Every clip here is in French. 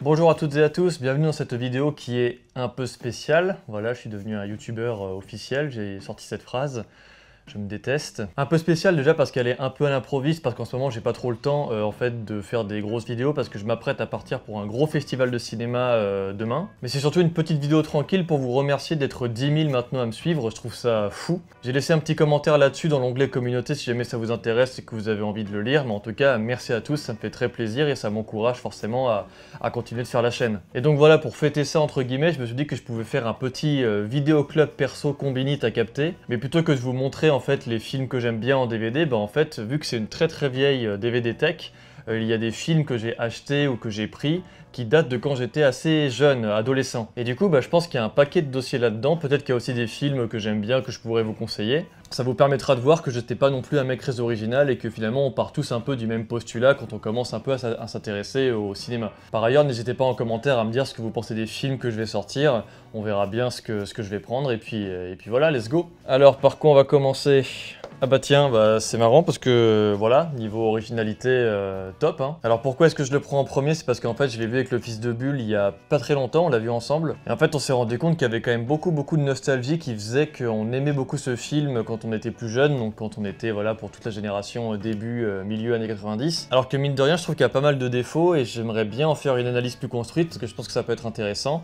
Bonjour à toutes et à tous, bienvenue dans cette vidéo qui est un peu spéciale. Voilà, je suis devenu un youtubeur officiel, j'ai sorti cette phrase. Je me déteste. Un peu spéciale déjà parce qu'elle est un peu à l'improviste, parce qu'en ce moment j'ai pas trop le temps en fait de faire des grosses vidéos parce que je m'apprête à partir pour un gros festival de cinéma demain. Mais c'est surtout une petite vidéo tranquille pour vous remercier d'être 10 000 maintenant à me suivre, je trouve ça fou. J'ai laissé un petit commentaire là-dessus dans l'onglet communauté si jamais ça vous intéresse et que vous avez envie de le lire, mais en tout cas merci à tous, ça me fait très plaisir et ça m'encourage forcément à continuer de faire la chaîne. Et donc voilà, pour fêter ça entre guillemets, je me suis dit que je pouvais faire un petit vidéo club perso combinite à capter, mais plutôt que de vous montrer en fait les films que j'aime bien en DVD, bah en fait vu que c'est une très vieille DVD tech, il y a des films que j'ai achetés ou que j'ai pris qui datent de quand j'étais assez jeune, adolescent. Et du coup, bah, je pense qu'il y a un paquet de dossiers là-dedans. Peut-être qu'il y a aussi des films que j'aime bien, que je pourrais vous conseiller. Ça vous permettra de voir que j'étais pas non plus un mec très original et que finalement on part tous un peu du même postulat quand on commence un peu à s'intéresser au cinéma. Par ailleurs, n'hésitez pas en commentaire à me dire ce que vous pensez des films que je vais sortir. On verra bien ce que je vais prendre et puis voilà, let's go. Alors, par quoi on va commencer ? Ah bah tiens, bah c'est marrant parce que voilà, niveau originalité, top hein. Alors pourquoi est-ce que je le prends en premier? C'est parce qu'en fait je l'ai vu avec le fils de Bulle il y a pas très longtemps, on l'a vu ensemble. Et en fait on s'est rendu compte qu'il y avait quand même beaucoup de nostalgie qui faisait qu'on aimait beaucoup ce film quand on était plus jeune, donc quand on était voilà pour toute la génération début, milieu années 90. Alors que mine de rien je trouve qu'il y a pas mal de défauts et j'aimerais bien en faire une analyse plus construite parce que je pense que ça peut être intéressant.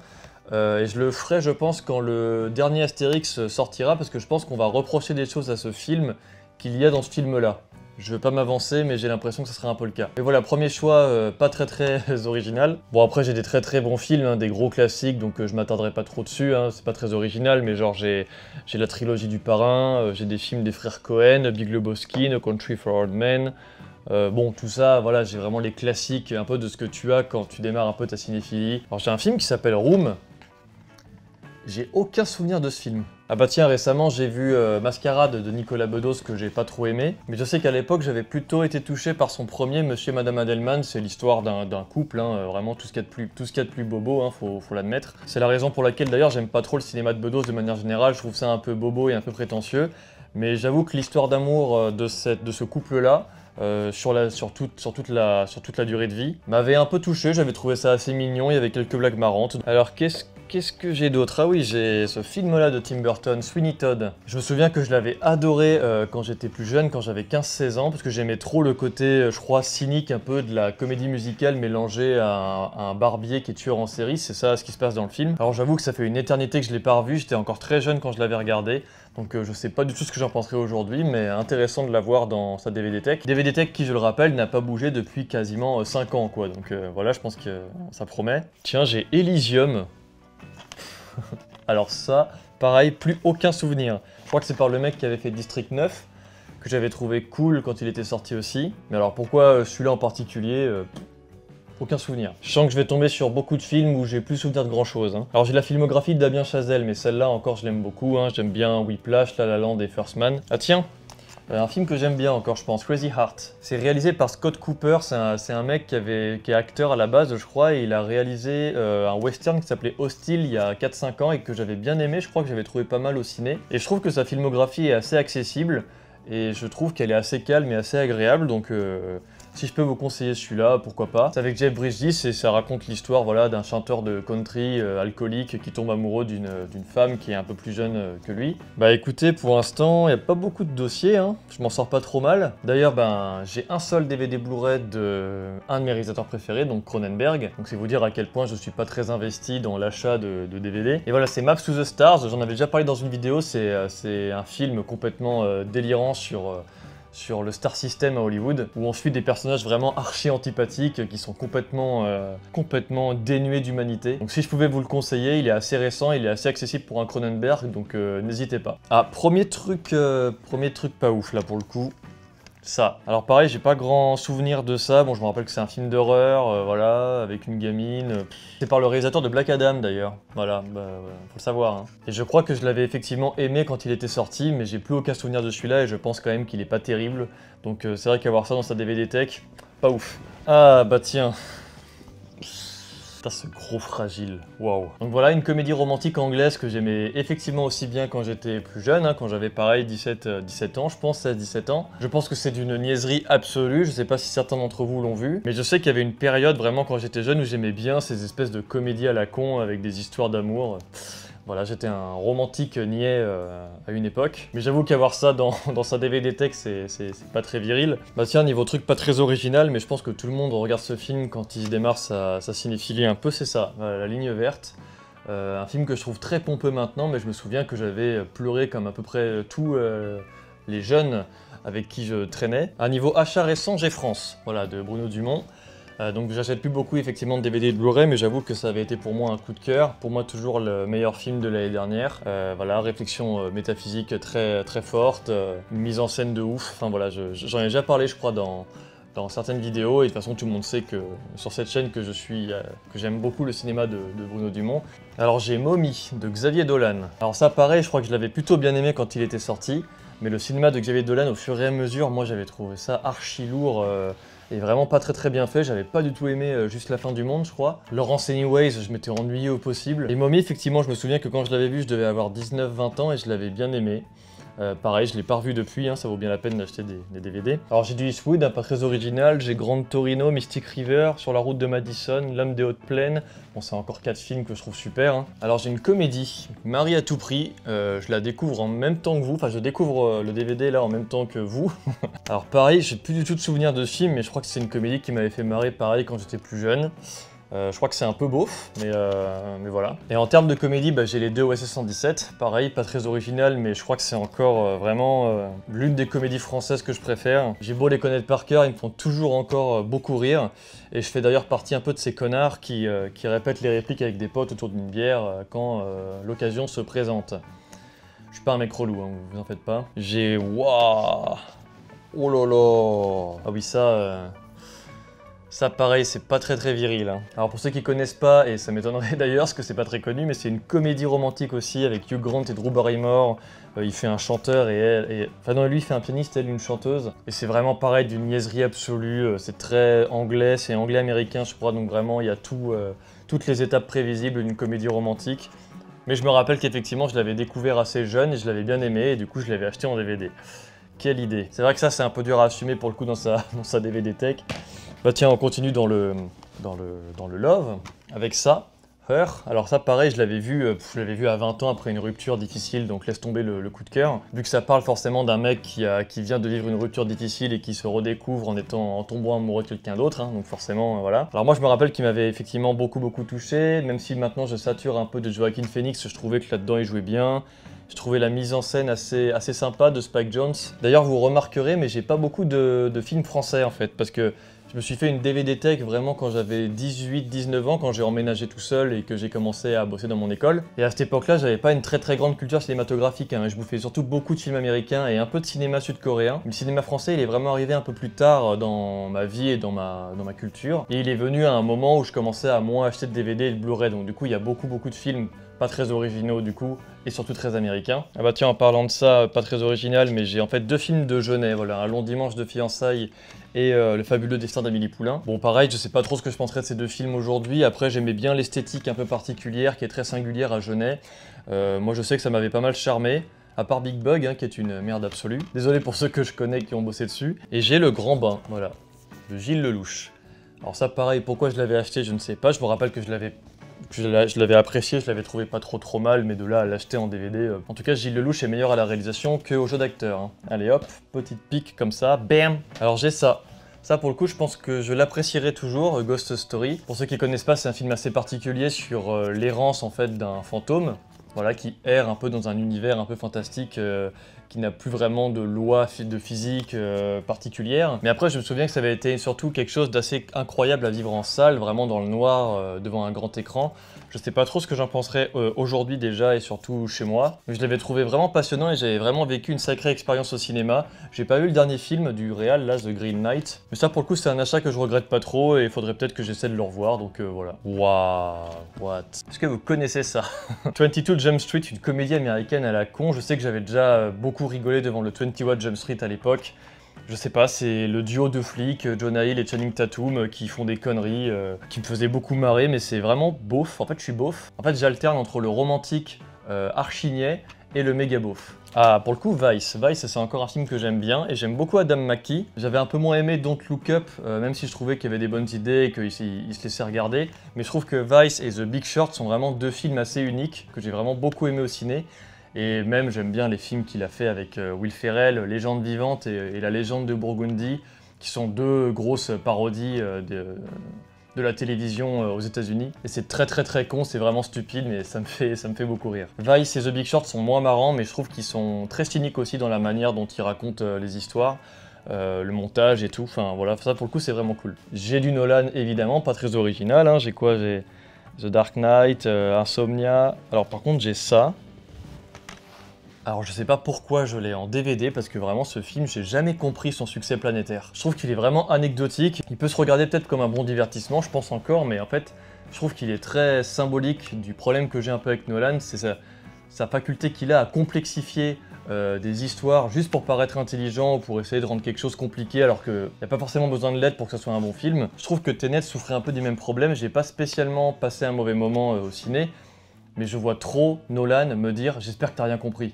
Et je le ferai, je pense, quand le dernier Astérix sortira, parce que je pense qu'on va reprocher des choses à ce film qu'il y a dans ce film-là. Je veux pas m'avancer, mais j'ai l'impression que ce sera un peu le cas. Et voilà, premier choix, pas très original. Bon, après, j'ai des très bons films, hein, des gros classiques, donc je m'attarderai pas trop dessus, hein, c'est pas très original, mais genre, j'ai la trilogie du Parrain, j'ai des films des frères Cohen, Big Lebowski, No Country for Old Men. Bon, tout ça, voilà, j'ai vraiment les classiques, un peu de ce que tu as quand tu démarres un peu ta cinéphilie. Alors, j'ai un film qui s'appelle Room. J'ai aucun souvenir de ce film. Ah bah tiens, récemment j'ai vu Mascarade de Nicolas Bedos que j'ai pas trop aimé, mais je sais qu'à l'époque j'avais plutôt été touché par son premier Monsieur et Madame Adelman, c'est l'histoire d'un couple, hein, vraiment tout ce qu'il y a de plus bobo, hein, faut l'admettre. C'est la raison pour laquelle d'ailleurs j'aime pas trop le cinéma de Bedos de manière générale, je trouve ça un peu bobo et un peu prétentieux, mais j'avoue que l'histoire d'amour de ce couple-là, sur toute la durée de vie, m'avait un peu touché, j'avais trouvé ça assez mignon, il y avait quelques blagues marrantes. Alors qu'est-ce que j'ai d'autre? Ah oui, j'ai ce film-là de Tim Burton, Sweeney Todd. Je me souviens que je l'avais adoré quand j'étais plus jeune, quand j'avais 15-16 ans, parce que j'aimais trop le côté, je crois, cynique un peu de la comédie musicale mélangée à un barbier qui est tueur en série, c'est ça ce qui se passe dans le film. Alors j'avoue que ça fait une éternité que je l'ai pas revu, j'étais encore très jeune quand je l'avais regardé, donc je sais pas du tout ce que j'en penserai aujourd'hui, mais intéressant de l'avoir dans sa DVD Tech. DVD Tech qui, je le rappelle, n'a pas bougé depuis quasiment 5 ans, quoi, donc voilà, je pense que ça promet. Tiens, j'ai Elysium. Alors ça, pareil, plus aucun souvenir. Je crois que c'est par le mec qui avait fait District 9, que j'avais trouvé cool quand il était sorti aussi. Mais alors pourquoi celui-là en particulier aucun souvenir. Je sens que je vais tomber sur beaucoup de films où j'ai plus souvenir de grand chose. Hein. Alors j'ai la filmographie de Damien Chazelle, mais celle-là encore je l'aime beaucoup. Hein. J'aime bien Whiplash, La La Land et First Man. Ah tiens, un film que j'aime bien encore, je pense, Crazy Heart. C'est réalisé par Scott Cooper, c'est un mec qui est acteur à la base, je crois, et il a réalisé un western qui s'appelait Hostile il y a 4-5 ans et que j'avais bien aimé, je crois que j'avais trouvé pas mal au ciné. Et je trouve que sa filmographie est assez accessible, et je trouve qu'elle est assez calme et assez agréable, donc si je peux vous conseiller celui-là, pourquoi pas. C'est avec Jeff Bridges et ça raconte l'histoire voilà, d'un chanteur de country alcoolique qui tombe amoureux d'une femme qui est un peu plus jeune que lui. Bah écoutez, pour l'instant, il n'y a pas beaucoup de dossiers, hein. Je m'en sors pas trop mal. D'ailleurs, ben, j'ai un seul DVD Blu-ray de un de mes réalisateurs préférés, donc Cronenberg. Donc c'est vous dire à quel point je suis pas très investi dans l'achat de DVD. Et voilà, c'est Maps to the Stars, j'en avais déjà parlé dans une vidéo, c'est un film complètement délirant sur le Star System à Hollywood, où on suit des personnages vraiment archi antipathiques qui sont complètement dénués d'humanité. Donc si je pouvais vous le conseiller, il est assez récent, il est assez accessible pour un Cronenberg, donc n'hésitez pas. Ah, premier truc pas ouf là pour le coup. Ça. Alors pareil, j'ai pas grand souvenir de ça. Bon, je me rappelle que c'est un film d'horreur, voilà, avec une gamine. C'est par le réalisateur de Black Adam d'ailleurs. Voilà, bah, faut le savoir. Hein. Et je crois que je l'avais effectivement aimé quand il était sorti, mais j'ai plus aucun souvenir de celui-là et je pense quand même qu'il est pas terrible. Donc c'est vrai qu'avoir ça dans sa DVD Tech, pas ouf. Ah bah tiens. Putain, ce gros fragile, waouh. Donc voilà, une comédie romantique anglaise que j'aimais effectivement aussi bien quand j'étais plus jeune, hein, quand j'avais pareil 17 ans, je pense, 16-17 ans. Je pense que c'est d'une niaiserie absolue, je sais pas si certains d'entre vous l'ont vu, mais je sais qu'il y avait une période vraiment quand j'étais jeune où j'aimais bien ces espèces de comédies à la con avec des histoires d'amour. Voilà, j'étais un romantique niais à une époque. Mais j'avoue qu'avoir ça dans sa DVD tech, c'est pas très viril. Bah tiens, niveau truc pas très original, mais je pense que tout le monde regarde ce film quand il démarre sa cinéphilie un peu, c'est ça, La Ligne Verte. Un film que je trouve très pompeux maintenant, mais je me souviens que j'avais pleuré comme à peu près tous les jeunes avec qui je traînais. À niveau achat récent, j'ai France, voilà, de Bruno Dumont. Donc j'achète plus beaucoup effectivement de DVD et de Blu-ray, mais j'avoue que ça avait été pour moi un coup de cœur. Pour moi toujours le meilleur film de l'année dernière. Voilà, réflexion métaphysique très forte, une mise en scène de ouf. Enfin voilà, j'en ai déjà parlé je crois dans certaines vidéos, et de toute façon tout le monde sait que sur cette chaîne que j'aime beaucoup le cinéma de Bruno Dumont. Alors j'ai Mommy de Xavier Dolan. Alors ça pareil, je crois que je l'avais plutôt bien aimé quand il était sorti, mais le cinéma de Xavier Dolan au fur et à mesure, moi j'avais trouvé ça archi lourd. Et vraiment pas très bien fait, j'avais pas du tout aimé Juste la fin du monde je crois. Laurence Anyways, je m'étais ennuyé au possible. Et Mommy effectivement je me souviens que quand je l'avais vu je devais avoir 19-20 ans et je l'avais bien aimé. Pareil, je l'ai pas revu depuis, hein, ça vaut bien la peine d'acheter des DVD. Alors j'ai du Eastwood, hein, pas très original, j'ai Grand Torino, Mystic River, Sur la route de Madison, L'homme des hautes plaines. Bon, c'est encore 4 films que je trouve super. Hein. Alors j'ai une comédie, Marie à tout prix, je la découvre en même temps que vous, enfin je découvre le DVD là en même temps que vous. Alors pareil, j'ai plus du tout de souvenirs de ce film, mais je crois que c'est une comédie qui m'avait fait marrer pareil quand j'étais plus jeune. Je crois que c'est un peu beauf, mais voilà. Et en termes de comédie, bah, j'ai les deux OSS 117. Pareil, pas très original, mais je crois que c'est encore vraiment l'une des comédies françaises que je préfère. J'ai beau les connaître par cœur, ils me font toujours encore beaucoup rire. Et je fais d'ailleurs partie un peu de ces connards qui répètent les répliques avec des potes autour d'une bière quand l'occasion se présente. Je suis pas un mec relou, hein, vous en faites pas. J'ai... Waouh! Oh là là! Ah oui, ça, pareil, c'est pas très viril. Hein. Alors pour ceux qui connaissent pas, et ça m'étonnerait d'ailleurs parce que c'est pas très connu, mais c'est une comédie romantique aussi avec Hugh Grant et Drew Barrymore. Il fait un chanteur enfin non, lui il fait un pianiste, elle une chanteuse. Et c'est vraiment pareil, d'une niaiserie absolue. C'est très anglais, c'est anglais-américain je crois, donc vraiment il y a toutes les étapes prévisibles d'une comédie romantique. Mais je me rappelle qu'effectivement je l'avais découvert assez jeune et je l'avais bien aimé et du coup je l'avais acheté en DVD. Quelle idée. C'est vrai que ça c'est un peu dur à assumer pour le coup dans sa DVD tech. Bah tiens, on continue dans le love, avec ça, Her. Alors ça pareil, je l'avais vu à 20 ans après une rupture difficile, donc laisse tomber le coup de cœur. Vu que ça parle forcément d'un mec qui vient de vivre une rupture difficile et qui se redécouvre en tombant amoureux de quelqu'un d'autre, hein, donc forcément, voilà. Alors moi je me rappelle qu'il m'avait effectivement beaucoup touché, même si maintenant je sature un peu de Joaquin Phoenix, je trouvais que là-dedans il jouait bien. Je trouvais la mise en scène assez sympa de Spike Jonze. D'ailleurs vous remarquerez, mais j'ai pas beaucoup de films français en fait, parce que je me suis fait une DVD tech vraiment quand j'avais 18-19 ans, quand j'ai emménagé tout seul et que j'ai commencé à bosser dans mon école. Et à cette époque-là, j'avais pas une très grande culture cinématographique, hein. Je bouffais surtout beaucoup de films américains et un peu de cinéma sud-coréen. Le cinéma français, il est vraiment arrivé un peu plus tard dans ma vie et dans ma culture. Et il est venu à un moment où je commençais à moins acheter de DVD et de Blu-ray, donc du coup, il y a beaucoup de films pas très originaux du coup, et surtout très américains. Ah bah tiens, en parlant de ça, pas très original, mais j'ai en fait 2 films de Jeunet, voilà, Un long dimanche de fiançailles et Le fabuleux destin d'Amélie Poulain. Bon pareil, je sais pas trop ce que je penserais de ces 2 films aujourd'hui, après j'aimais bien l'esthétique un peu particulière, qui est très singulière à Jeunet. Moi je sais que ça m'avait pas mal charmé, à part Big Bug, hein, qui est une merde absolue. Désolé pour ceux que je connais qui ont bossé dessus. Et j'ai Le Grand Bain, voilà, de Gilles Lelouch. Alors ça pareil, pourquoi je l'avais acheté, je ne sais pas, je me rappelle que je l'avais apprécié, je l'avais trouvé pas trop mal, mais de là à l'acheter en DVD... En tout cas, Gilles Lelouch est meilleur à la réalisation qu'au jeu d'acteur. Hein. Allez hop, petite pique comme ça, bam. Alors j'ai ça. Ça pour le coup, je pense que je l'apprécierai toujours, Ghost Story. Pour ceux qui connaissent pas, c'est un film assez particulier sur l'errance en fait d'un fantôme. Voilà, qui erre un peu dans un univers un peu fantastique, qui n'a plus vraiment de loi de physique particulière. Mais après, je me souviens que ça avait été surtout quelque chose d'assez incroyable à vivre en salle, vraiment dans le noir, devant un grand écran. Je sais pas trop ce que j'en penserais aujourd'hui déjà, et surtout chez moi. Mais je l'avais trouvé vraiment passionnant et j'avais vraiment vécu une sacrée expérience au cinéma. J'ai pas vu le dernier film du réal, là, The Green Knight. Mais ça, pour le coup, c'est un achat que je regrette pas trop et il faudrait peut-être que j'essaie de le revoir, donc voilà. Waouh, what? Est-ce que vous connaissez ça? 22 Jump Street, une comédie américaine à la con. Je sais que j'avais déjà beaucoup rigolé devant le 21 Jump Street à l'époque. Je sais pas, c'est le duo de flics, Jonah Hill et Channing Tatum, qui font des conneries, qui me faisaient beaucoup marrer, mais c'est vraiment beauf. En fait, je suis beauf. En fait, j'alterne entre le romantique archi niais et le méga beauf. Ah, pour le coup, Vice, c'est encore un film que j'aime bien, et j'aime beaucoup Adam McKay. J'avais un peu moins aimé Don't Look Up, même si je trouvais qu'il y avait des bonnes idées et qu'il se laissait regarder. Mais je trouve que Vice et The Big Short sont vraiment deux films assez uniques, que j'ai vraiment beaucoup aimé au ciné. Et même, j'aime bien les films qu'il a fait avec Will Ferrell, Légende vivante et La légende de Burgundy, qui sont deux grosses parodies de la télévision aux États-Unis. Et c'est très con, c'est vraiment stupide, mais ça me fait beaucoup rire. Vice et The Big Short sont moins marrants, mais je trouve qu'ils sont très cyniques aussi dans la manière dont ils racontent les histoires, le montage et tout. Enfin voilà, ça pour le coup c'est vraiment cool. J'ai du Nolan évidemment, pas très original, hein. J'ai quoi? J'ai The Dark Knight, Insomnia. Alors par contre j'ai ça. Alors je sais pas pourquoi je l'ai en DVD, parce que vraiment ce film, j'ai jamais compris son succès planétaire. Je trouve qu'il est vraiment anecdotique, il peut se regarder peut-être comme un bon divertissement, je pense encore, mais en fait, je trouve qu'il est très symbolique du problème que j'ai un peu avec Nolan, c'est sa faculté qu'il a à complexifier des histoires juste pour paraître intelligent ou pour essayer de rendre quelque chose compliqué alors qu'il n'y a pas forcément besoin de l'aide pour que ce soit un bon film. Je trouve que Tenet souffrait un peu du même problème, j'ai pas spécialement passé un mauvais moment au ciné, mais je vois trop Nolan me dire « j'espère que t'as rien compris ».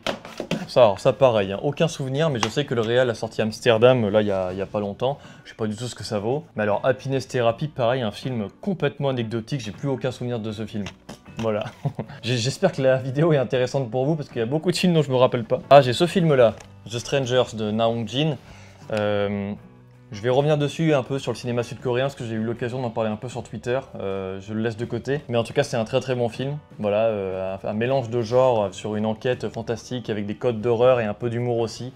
Alors ça pareil, hein, aucun souvenir, mais je sais que le Real a sorti Amsterdam là il y a pas longtemps, je sais pas du tout ce que ça vaut. Mais alors Happiness Therapy, pareil, un film complètement anecdotique, j'ai plus aucun souvenir de ce film. Voilà. J'espère que la vidéo est intéressante pour vous parce qu'il y a beaucoup de films dont je me rappelle pas. Ah, j'ai ce film là, The Strangers de Na Hong-jin. Je vais revenir dessus un peu sur le cinéma sud-coréen parce que j'ai eu l'occasion d'en parler un peu sur Twitter, je le laisse de côté. Mais en tout cas c'est un très bon film, voilà, un mélange de genres sur une enquête fantastique avec des codes d'horreur et un peu d'humour aussi.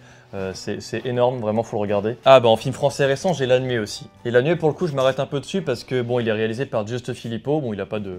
C'est énorme, vraiment faut le regarder. Ah bah en film français récent j'ai La Nuée aussi. Et La Nuée pour le coup je m'arrête un peu dessus parce que bon il est réalisé par Juste Philippot, bon il a pas de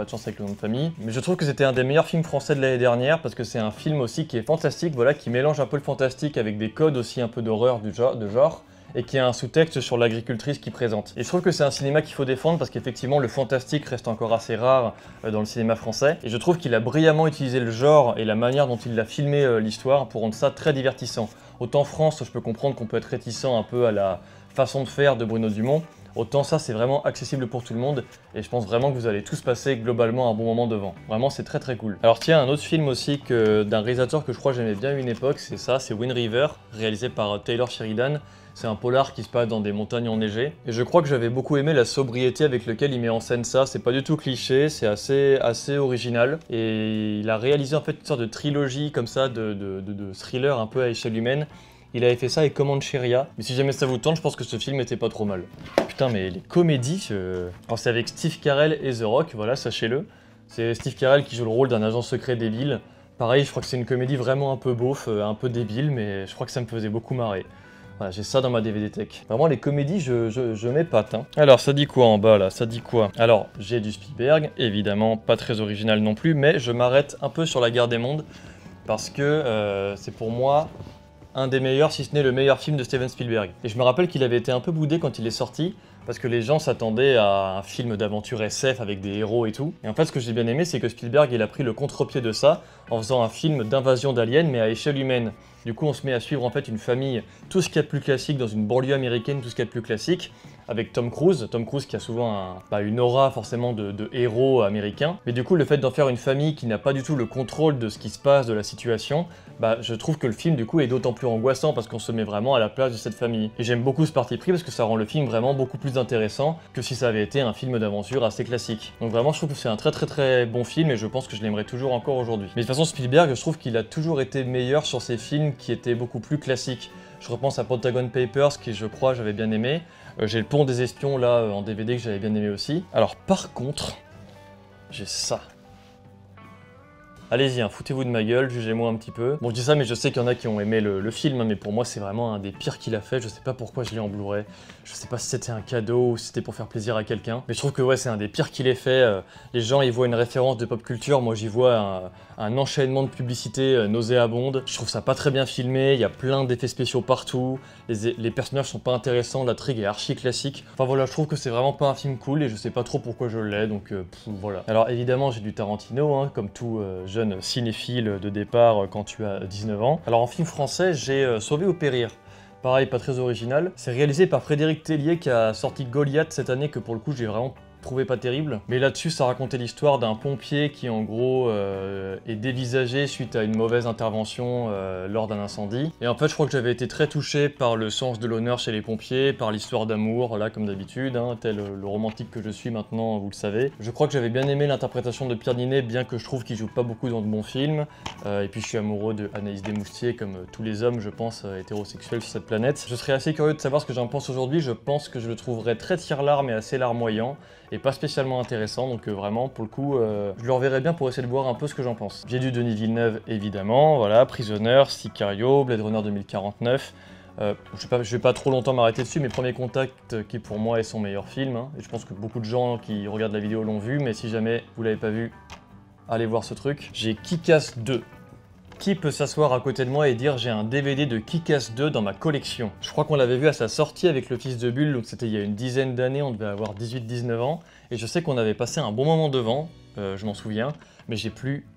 chance avec le nom de famille. Mais je trouve que c'était un des meilleurs films français de l'année dernière parce que c'est un film aussi qui est fantastique, voilà, qui mélange un peu le fantastique avec des codes aussi un peu d'horreur de genre. Et qui a un sous-texte sur l'agricultrice qui présente. Et je trouve que c'est un cinéma qu'il faut défendre parce qu'effectivement le fantastique reste encore assez rare dans le cinéma français. Et je trouve qu'il a brillamment utilisé le genre et la manière dont il a filmé l'histoire pour rendre ça très divertissant. Autant France, je peux comprendre qu'on peut être réticent un peu à la façon de faire de Bruno Dumont, autant ça c'est vraiment accessible pour tout le monde et je pense vraiment que vous allez tous passer globalement un bon moment devant. Vraiment c'est très cool. Alors tiens, un autre film aussi d'un réalisateur que je crois j'aimais bien à une époque, c'est ça, c'est Wind River, réalisé par Taylor Sheridan. C'est un polar qui se passe dans des montagnes enneigées. Et je crois que j'avais beaucoup aimé la sobriété avec laquelle il met en scène ça. C'est pas du tout cliché, c'est assez original. Et il a réalisé en fait une sorte de trilogie comme ça, de thriller un peu à échelle humaine. Il avait fait ça avec Comancheria. Mais si jamais ça vous tente, je pense que ce film était pas trop mal. Putain, mais les comédies... Alors c'est avec Steve Carell et The Rock, voilà, sachez-le. C'est Steve Carell qui joue le rôle d'un agent secret débile. Pareil, je crois que c'est une comédie vraiment un peu beauf, un peu débile, mais je crois que ça me faisait beaucoup marrer. Voilà, j'ai ça dans ma DVD Tech. Vraiment, les comédies, je m'épate. Hein. Alors, ça dit quoi en bas, là? Ça dit quoi? Alors, j'ai du Spielberg, évidemment, pas très original non plus, mais je m'arrête un peu sur La Guerre des Mondes, parce que c'est pour moi un des meilleurs, si ce n'est le meilleur film de Steven Spielberg. Et je me rappelle qu'il avait été un peu boudé quand il est sorti, parce que les gens s'attendaient à un film d'aventure SF avec des héros et tout. Et en fait, ce que j'ai bien aimé, c'est que Spielberg, il a pris le contre-pied de ça, en faisant un film d'invasion d'aliens, mais à échelle humaine. Du coup, on se met à suivre en fait une famille, tout ce qu'il y a de plus classique dans une banlieue américaine, tout ce qu'il y a de plus classique, avec Tom Cruise qui a souvent une aura forcément de héros américain. Mais du coup, le fait d'en faire une famille qui n'a pas du tout le contrôle de ce qui se passe, de la situation, je trouve que le film du coup est d'autant plus angoissant parce qu'on se met vraiment à la place de cette famille. Et j'aime beaucoup ce parti pris parce que ça rend le film vraiment beaucoup plus intéressant que si ça avait été un film d'aventure assez classique. Donc vraiment, je trouve que c'est un très bon film et je pense que je l'aimerais toujours encore aujourd'hui. Mais de toute façon, Spielberg, je trouve qu'il a toujours été meilleur sur ses films qui étaient beaucoup plus classiques. Je repense à Pentagon Papers qui, je crois, j'avais bien aimé. J'ai le Pont des Espions là en DVD que j'avais bien aimé aussi. Alors par contre, j'ai ça. Allez-y, hein, foutez-vous de ma gueule, jugez-moi un petit peu. Bon, je dis ça, mais je sais qu'il y en a qui ont aimé le film, hein, mais pour moi, c'est vraiment un des pires qu'il a fait. Je sais pas pourquoi je l'ai en Blu-ray. Je sais pas si c'était un cadeau ou si c'était pour faire plaisir à quelqu'un. Mais je trouve que ouais, c'est un des pires qu'il ait fait. Les gens, ils voient une référence de pop culture. Moi, j'y vois un enchaînement de publicités nauséabondes. Je trouve ça pas très bien filmé. Il y a plein d'effets spéciaux partout. Les personnages sont pas intéressants. L'intrigue est archi classique. Enfin voilà, je trouve que c'est vraiment pas un film cool et je sais pas trop pourquoi je l'ai. Donc voilà. Alors évidemment, j'ai du Tarantino, hein, comme tout jeune cinéphile de départ quand tu as 19 ans. Alors en film français, j'ai Sauvé ou périr Pareil, pas très original. C'est réalisé par Frédéric Tellier qui a sorti Goliath cette année, que pour le coup j'ai vraiment trouvé pas terrible. Mais là-dessus, ça racontait l'histoire d'un pompier qui en gros est dévisagé suite à une mauvaise intervention lors d'un incendie. Et en fait, je crois que j'avais été très touché par le sens de l'honneur chez les pompiers, par l'histoire d'amour, là comme d'habitude, hein, tel le romantique que je suis maintenant, vous le savez. Je crois que j'avais bien aimé l'interprétation de Pierre Ninet, bien que je trouve qu'il joue pas beaucoup dans de bons films. Et puis je suis amoureux de Anaïs Desmoustiers, comme tous les hommes, je pense, hétérosexuels sur cette planète. Je serais assez curieux de savoir ce que j'en pense aujourd'hui. Je pense que je le trouverais très tire-larme et assez larmoyant, et pas spécialement intéressant, donc vraiment pour le coup je le reverrai bien pour essayer de voir un peu ce que j'en pense. J'ai du Denis Villeneuve évidemment, voilà, Prisoner, Sicario, Blade Runner 2049. Je vais pas trop longtemps m'arrêter dessus, mais Premier Contact qui pour moi est son meilleur film, hein, et je pense que beaucoup de gens qui regardent la vidéo l'ont vu, mais si jamais vous l'avez pas vu, allez voir ce truc. J'ai Kick-Ass 2. Qui peut s'asseoir à côté de moi et dire j'ai un DVD de Kick-Ass 2 dans ma collection? Je crois qu'on l'avait vu à sa sortie avec le fils de Bulle, donc c'était il y a une dizaine d'années, on devait avoir 18-19 ans, et je sais qu'on avait passé un bon moment devant, je m'en souviens, mais j'ai plus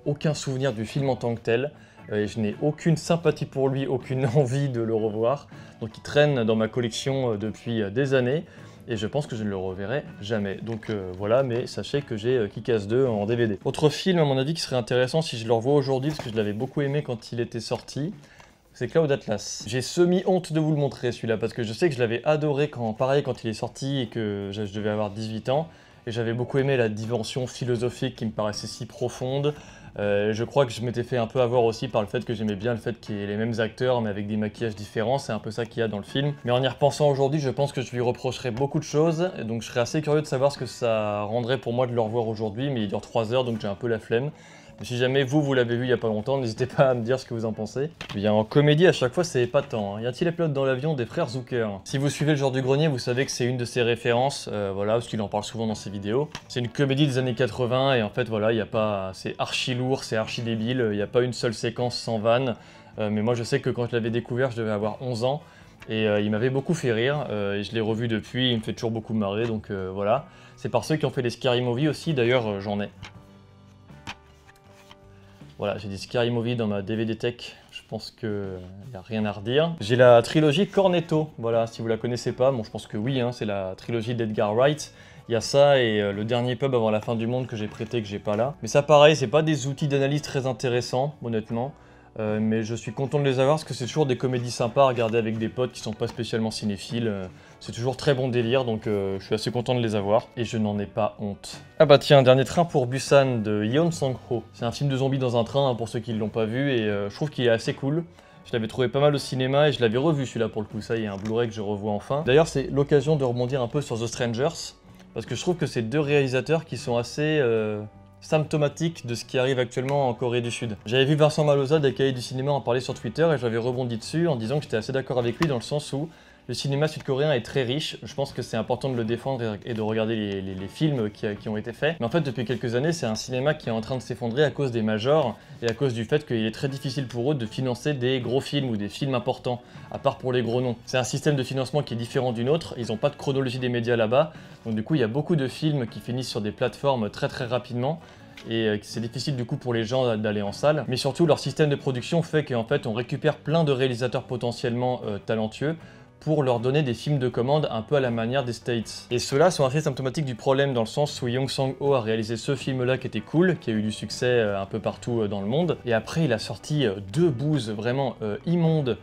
aucun souvenir du film en tant que tel, et je n'ai aucune sympathie pour lui, aucune envie de le revoir, donc il traîne dans ma collection depuis des années, et je pense que je ne le reverrai jamais. Donc voilà, mais sachez que j'ai Kick-Ass 2 en DVD. Autre film, à mon avis, qui serait intéressant si je le revois aujourd'hui, parce que je l'avais beaucoup aimé quand il était sorti, c'est Cloud Atlas. J'ai semi-honte de vous le montrer celui-là, parce que je sais que je l'avais adoré quand il est sorti et que je devais avoir 18 ans, et j'avais beaucoup aimé la dimension philosophique qui me paraissait si profonde. Je crois que je m'étais fait un peu avoir aussi par le fait que j'aimais bien le fait qu'il y ait les mêmes acteurs mais avec des maquillages différents, c'est un peu ça qu'il y a dans le film. Mais en y repensant aujourd'hui, je pense que je lui reprocherais beaucoup de choses, et donc je serais assez curieux de savoir ce que ça rendrait pour moi de le revoir aujourd'hui, mais il dure 3 heures donc j'ai un peu la flemme. Mais si jamais vous l'avez vu il y a pas longtemps, n'hésitez pas à me dire ce que vous en pensez. Bien, en comédie, à chaque fois, c'est épatant. Hein. Y a-t-il les pilotes dans l'avion des frères Zucker? Si vous suivez le genre du grenier, vous savez que c'est une de ses références, voilà, parce qu'il en parle souvent dans ses vidéos. C'est une comédie des années 80, et en fait, voilà, y a pas... c'est archi lourd, c'est archi débile, il n'y a pas une seule séquence sans vanne. Mais moi, je sais que quand je l'avais découvert, je devais avoir 11 ans, et il m'avait beaucoup fait rire, et je l'ai revu depuis, il me fait toujours beaucoup marrer, donc voilà. C'est par ceux qui ont fait les Scary Movie aussi, d'ailleurs, j'en ai. Voilà, j'ai des Scary Movie dans ma DVD Tech, je pense qu'il n'y a rien à redire. J'ai la trilogie Cornetto, voilà, si vous la connaissez pas, bon je pense que oui, hein, c'est la trilogie d'Edgar Wright. Il y a ça et le dernier pub avant la fin du monde que j'ai prêté, que j'ai pas là. Mais ça pareil, c'est pas des outils d'analyse très intéressants, honnêtement. Mais je suis content de les avoir parce que c'est toujours des comédies sympas à regarder avec des potes qui sont pas spécialement cinéphiles. C'est toujours très bon délire, donc je suis assez content de les avoir et je n'en ai pas honte. Ah bah tiens, Dernier train pour Busan de Yeon Sang-ho. C'est un film de zombies dans un train, hein, pour ceux qui ne l'ont pas vu, et je trouve qu'il est assez cool. Je l'avais trouvé pas mal au cinéma et je l'avais revu celui-là pour le coup, ça y est, un Blu-ray que je revois enfin. D'ailleurs c'est l'occasion de rebondir un peu sur The Strangers, parce que je trouve que c'est deux réalisateurs qui sont assez... symptomatique de ce qui arrive actuellement en Corée du Sud. J'avais vu Vincent Malauza des Cahiers du cinéma en parler sur Twitter et j'avais rebondi dessus en disant que j'étais assez d'accord avec lui dans le sens où le cinéma sud-coréen est très riche. Je pense que c'est important de le défendre et de regarder les films qui ont été faits. Mais en fait, depuis quelques années, c'est un cinéma qui est en train de s'effondrer à cause des majors et à cause du fait qu'il est très difficile pour eux de financer des gros films ou des films importants, à part pour les gros noms. C'est un système de financement qui est différent d'une autre. Ils n'ont pas de chronologie des médias là-bas. Donc du coup, il y a beaucoup de films qui finissent sur des plateformes très rapidement. Et c'est difficile du coup pour les gens d'aller en salle. Mais surtout, leur système de production fait qu'en fait, on récupère plein de réalisateurs potentiellement talentueux pour leur donner des films de commande un peu à la manière des States. Et ceux-là sont assez symptomatiques du problème dans le sens où Yeon Sang-ho a réalisé ce film-là qui était cool, qui a eu du succès un peu partout dans le monde. Et après, il a sorti deux bouses vraiment immondes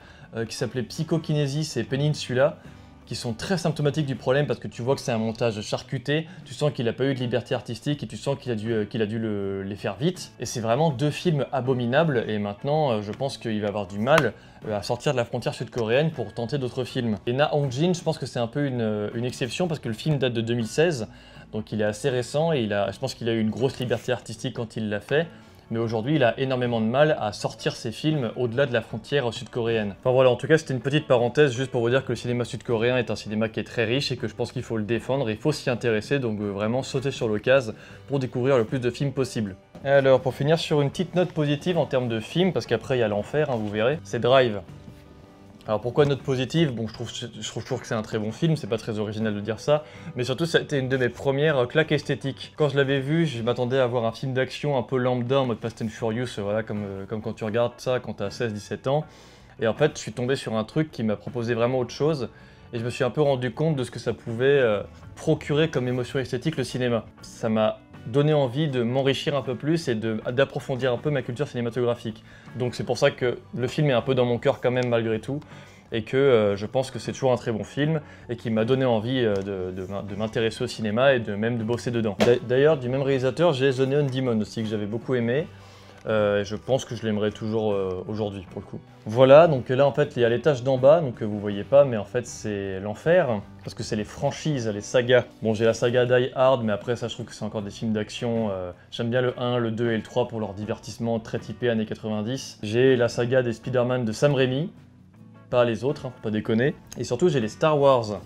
qui s'appelaient Psychokinesis et Peninsula, qui sont très symptomatiques du problème parce que tu vois que c'est un montage charcuté, tu sens qu'il n'a pas eu de liberté artistique et tu sens qu'il a dû les faire vite. Et c'est vraiment deux films abominables et maintenant je pense qu'il va avoir du mal à sortir de la frontière sud-coréenne pour tenter d'autres films. Et Na Hong-jin, je pense que c'est un peu une exception parce que le film date de 2016, donc il est assez récent et je pense qu'il a eu une grosse liberté artistique quand il l'a fait. Mais aujourd'hui, il a énormément de mal à sortir ses films au-delà de la frontière sud-coréenne. Enfin voilà, en tout cas, c'était une petite parenthèse juste pour vous dire que le cinéma sud-coréen est un cinéma qui est très riche et que je pense qu'il faut le défendre, il faut s'y intéresser, donc vraiment sauter sur l'occasion pour découvrir le plus de films possible. Alors, pour finir sur une petite note positive en termes de films, parce qu'après il y a l'enfer, hein, vous verrez, c'est Drive. Alors pourquoi note positive? Bon, je trouve toujours que c'est un très bon film, c'est pas très original de dire ça, mais surtout ça a été une de mes premières claques esthétiques. Quand je l'avais vu, je m'attendais à voir un film d'action un peu lambda en mode Fast and Furious, voilà, comme quand tu regardes ça quand t'as 16-17 ans. Et en fait, je suis tombé sur un truc qui m'a proposé vraiment autre chose. Et je me suis un peu rendu compte de ce que ça pouvait procurer comme émotion esthétique le cinéma. Ça m'a donné envie de m'enrichir un peu plus et d'approfondir un peu ma culture cinématographique. Donc c'est pour ça que le film est un peu dans mon cœur quand même malgré tout. Et que je pense que c'est toujours un très bon film et qui m'a donné envie de m'intéresser au cinéma et même de bosser dedans. D'ailleurs, du même réalisateur, j'ai The Neon Demon aussi, que j'avais beaucoup aimé. Et je pense que je l'aimerais toujours aujourd'hui pour le coup. Voilà, donc là en fait il y a l'étage d'en bas, donc vous voyez pas, mais en fait c'est l'enfer, parce que c'est les franchises, les sagas. Bon, j'ai la saga Die Hard, mais après ça je trouve que c'est encore des films d'action. J'aime bien le 1, le 2 et le 3 pour leur divertissement très typé années 90. J'ai la saga des Spider-Man de Sam Raimi, pas les autres, hein, faut pas déconner. Et surtout j'ai les Star Wars,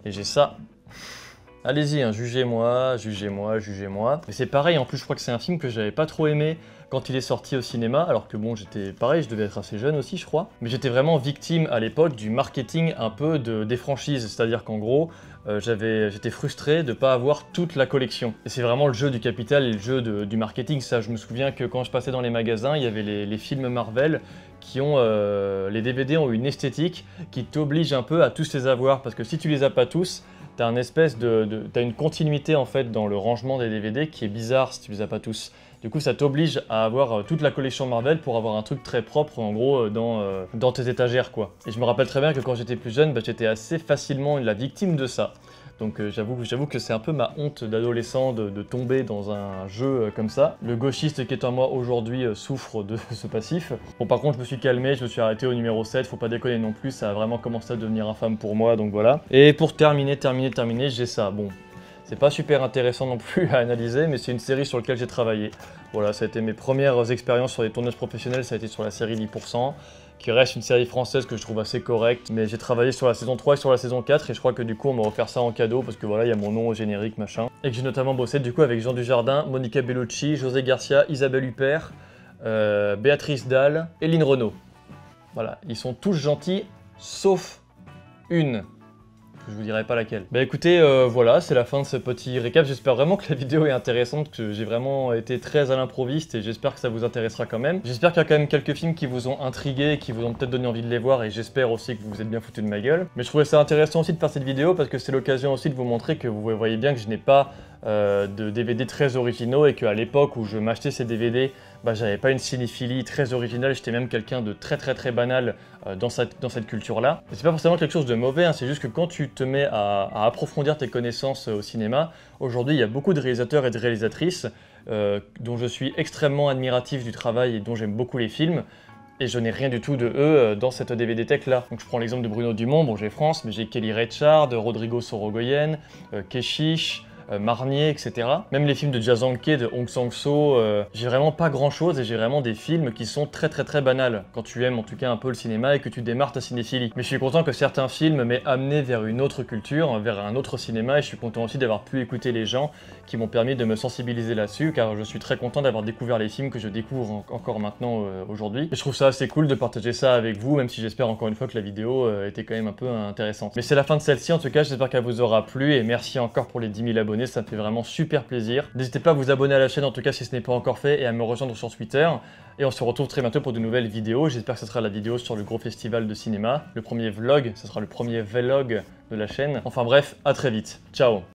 et j'ai ça. Allez-y, hein, jugez-moi, jugez-moi, jugez-moi. Mais c'est pareil, en plus je crois que c'est un film que j'avais pas trop aimé quand il est sorti au cinéma, alors que bon, j'étais pareil, je devais être assez jeune aussi, je crois. Mais j'étais vraiment victime à l'époque du marketing un peu des franchises, c'est-à-dire qu'en gros, j'étais frustré de ne pas avoir toute la collection. Et c'est vraiment le jeu du capital et le jeu du marketing, ça. Je me souviens que quand je passais dans les magasins, il y avait les films Marvel qui ont... les DVD ont une esthétique qui t'oblige un peu à tous les avoir, parce que si tu les as pas tous, t'as une continuité en fait dans le rangement des DVD qui est bizarre si tu les as pas tous. Du coup, ça t'oblige à avoir toute la collection Marvel pour avoir un truc très propre, en gros, dans tes étagères, quoi. Et je me rappelle très bien que quand j'étais plus jeune, j'étais assez facilement la victime de ça. Donc j'avoue que c'est un peu ma honte d'adolescent de tomber dans un jeu comme ça. Le gauchiste qui est en moi aujourd'hui souffre de ce passif. Bon, par contre, je me suis calmé, je me suis arrêté au numéro 7, faut pas déconner non plus, ça a vraiment commencé à devenir infâme pour moi, donc voilà. Et pour terminer, j'ai ça. Bon, c'est pas super intéressant non plus à analyser, mais c'est une série sur laquelle j'ai travaillé. Voilà, ça a été mes premières expériences sur les tournages professionnels, ça a été sur la série 10%, qui reste une série française que je trouve assez correcte. Mais j'ai travaillé sur la saison 3 et sur la saison 4, et je crois que du coup on m'a offert ça en cadeau, parce que voilà, il y a mon nom au générique, machin. Et que j'ai notamment bossé du coup avec Jean Dujardin, Monica Bellucci, José Garcia, Isabelle Huppert, Béatrice Dalle et Lynn Renaud. Voilà, ils sont tous gentils, sauf une. Je vous dirai pas laquelle. Bah écoutez, voilà, c'est la fin de ce petit récap. J'espère vraiment que la vidéo est intéressante, que j'ai vraiment été très à l'improviste et j'espère que ça vous intéressera quand même. J'espère qu'il y a quand même quelques films qui vous ont intrigué, qui vous ont peut-être donné envie de les voir et j'espère aussi que vous vous êtes bien foutu de ma gueule. Mais je trouvais ça intéressant aussi de faire cette vidéo parce que c'est l'occasion aussi de vous montrer que vous voyez bien que je n'ai pas de DVD très originaux et qu'à l'époque où je m'achetais ces DVD, j'avais pas une cinéphilie très originale, j'étais même quelqu'un de très banal dans cette culture-là. C'est pas forcément quelque chose de mauvais, hein, c'est juste que quand tu te mets à approfondir tes connaissances au cinéma, aujourd'hui il y a beaucoup de réalisateurs et de réalisatrices dont je suis extrêmement admiratif du travail et dont j'aime beaucoup les films. Et je n'ai rien du tout de eux dans cette DVD Tech là. Donc je prends l'exemple de Bruno Dumont, bon j'ai France, mais j'ai Kelly Reichardt, Rodrigo Sorogoyen, Keshish, Marnier, etc. Même les films de Jazanke, de Hong Sang-soo, j'ai vraiment pas grand chose et j'ai vraiment des films qui sont très banals, quand tu aimes en tout cas un peu le cinéma et que tu démarres ta cinéphilie. Mais je suis content que certains films m'aient amené vers une autre culture, vers un autre cinéma et je suis content aussi d'avoir pu écouter les gens qui m'ont permis de me sensibiliser là-dessus car je suis très content d'avoir découvert les films que je découvre encore maintenant aujourd'hui. Et je trouve ça assez cool de partager ça avec vous, même si j'espère encore une fois que la vidéo était quand même un peu intéressante. Mais c'est la fin de celle-ci en tout cas, j'espère qu'elle vous aura plu et merci encore pour les 10 000 abonnés. Ça me fait vraiment super plaisir. N'hésitez pas à vous abonner à la chaîne en tout cas si ce n'est pas encore fait et à me rejoindre sur Twitter. Et on se retrouve très bientôt pour de nouvelles vidéos. J'espère que ce sera la vidéo sur le gros festival de cinéma. Le premier vlog, ce sera le premier vlog de la chaîne. Enfin bref, à très vite. Ciao!